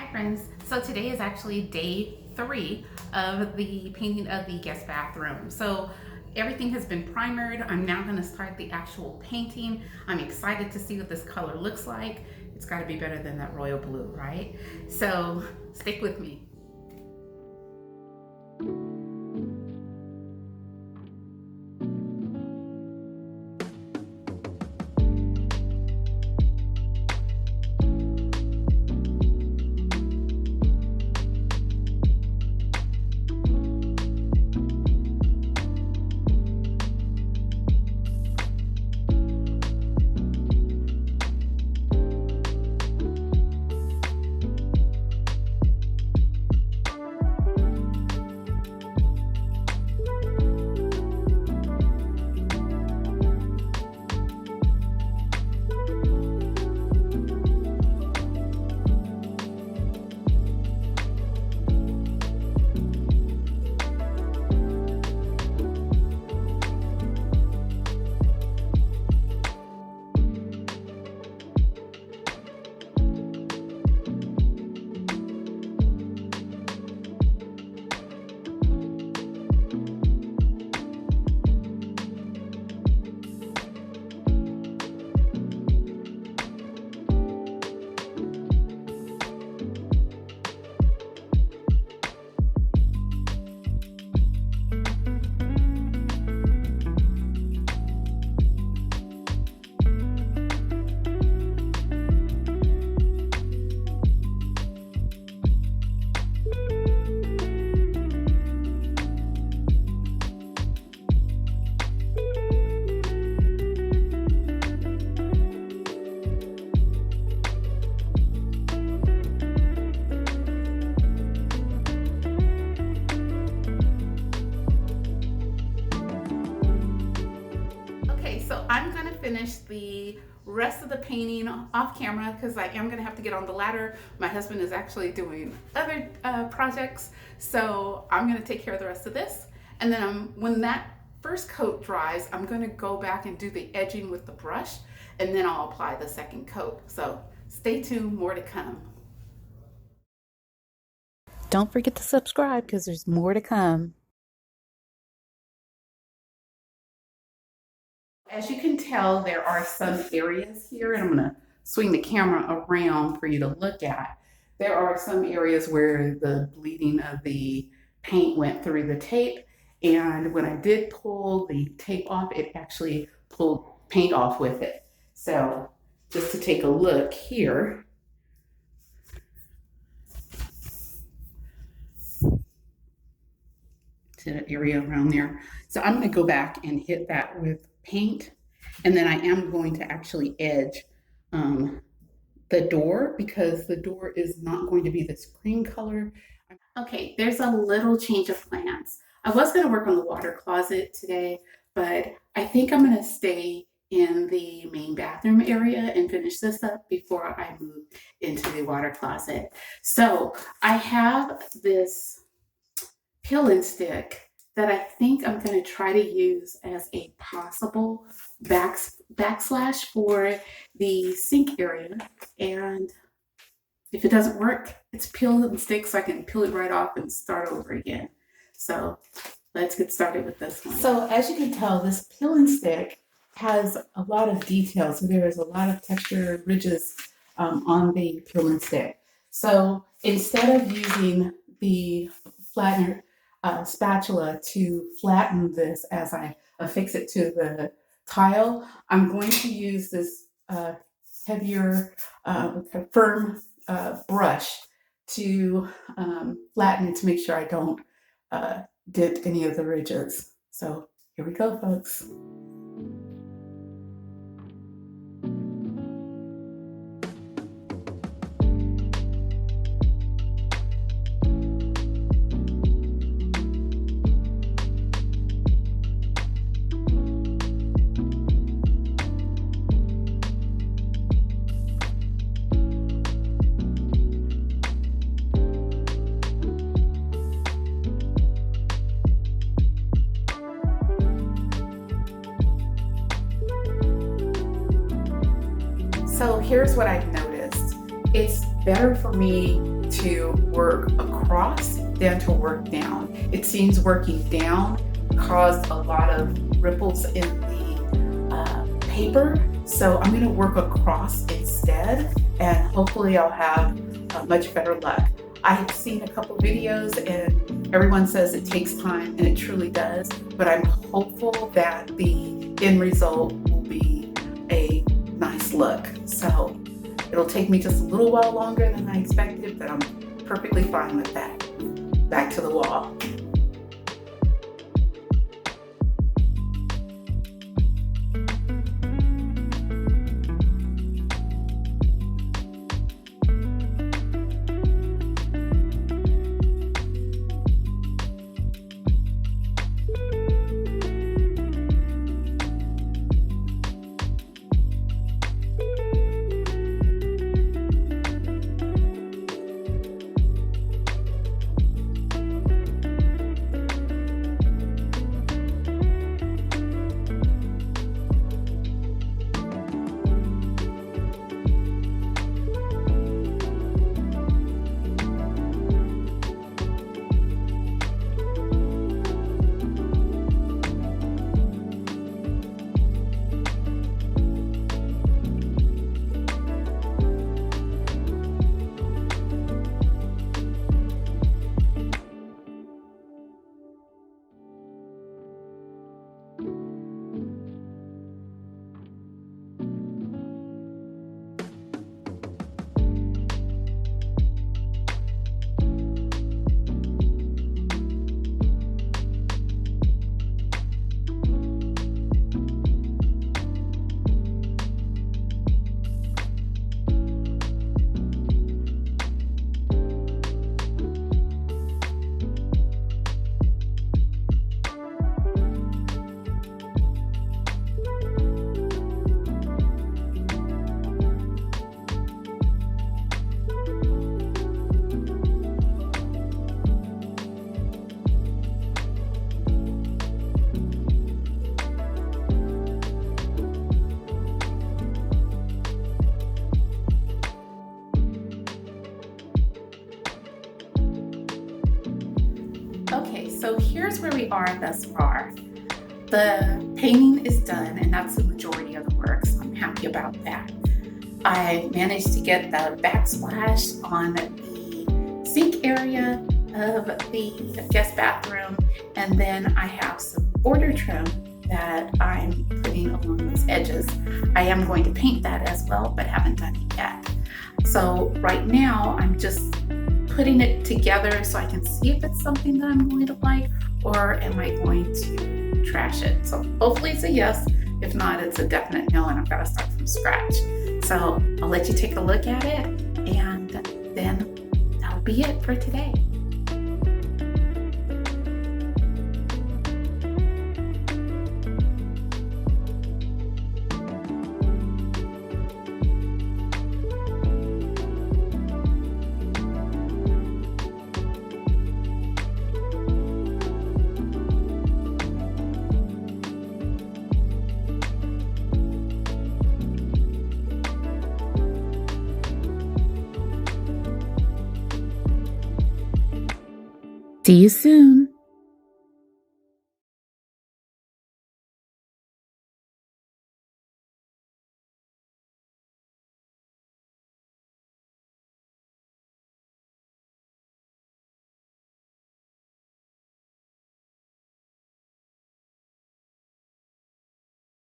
Hi friends, so today is actually day 3 of the painting of the guest bathroom. So everything has been primered. I'm now going to start the actual painting. I'm excited to see what this color looks like. It's got to be better than that royal blue, right? So stick with me. Okay, so I'm gonna finish the rest of the painting off camera because I am gonna have to get on the ladder. My husband is actually doing other projects, so I'm gonna take care of the rest of this. And then when that first coat dries, I'm gonna go back and do the edging with the brush, and then I'll apply the second coat. So stay tuned, more to come. Don't forget to subscribe because there's more to come. As you can tell, there are some areas here, and I'm gonna swing the camera around for you to look at. There are some areas where the bleeding of the paint went through the tape, and when I did pull the tape off, it actually pulled paint off with it. So just to take a look here, to the area around there. So I'm gonna go back and hit that with paint, and then I am going to actually edge the door because the door is not going to be this cream color. Okay, there's a little change of plans. I was going to work on the water closet today, but I think I'm going to stay in the main bathroom area and finish this up before I move into the water closet. So I have this peel and stick that I think I'm going to try to use as a possible backslash for the sink area. And if it doesn't work, it's peel and stick, so I can peel it right off and start over again. So let's get started with this one. So as you can tell, this peel and stick has a lot of details. So there is a lot of texture ridges on the peel and stick. So instead of using the flatter spatula to flatten this as I affix it to the tile, I'm going to use this heavier, firm brush to flatten it to make sure I don't dent any of the ridges. So here we go, folks. So here's what I've noticed. it's better for me to work across than to work down. It seems working down caused a lot of ripples in the paper. So I'm going to work across instead, and hopefully I'll have much better luck. I've seen a couple videos and everyone says it takes time, and it truly does, but I'm hopeful that the end result will be a nice look. So it'll take me just a little while longer than I expected, but I'm perfectly fine with that. Back to the wall. Okay, so here's where we are thus far. The painting is done, and that's the majority of the work, so I'm happy about that. I managed to get the backsplash on the sink area of the guest bathroom, and then I have some border trim that I'm putting along those edges. I am going to paint that as well, but haven't done it yet. So right now I'm just putting it together so I can see if it's something that I'm going to like, or am I going to trash it. So hopefully it's a yes. If not, it's a definite no, and I've got to start from scratch. So I'll let you take a look at it, and then that'll be it for today. See you soon.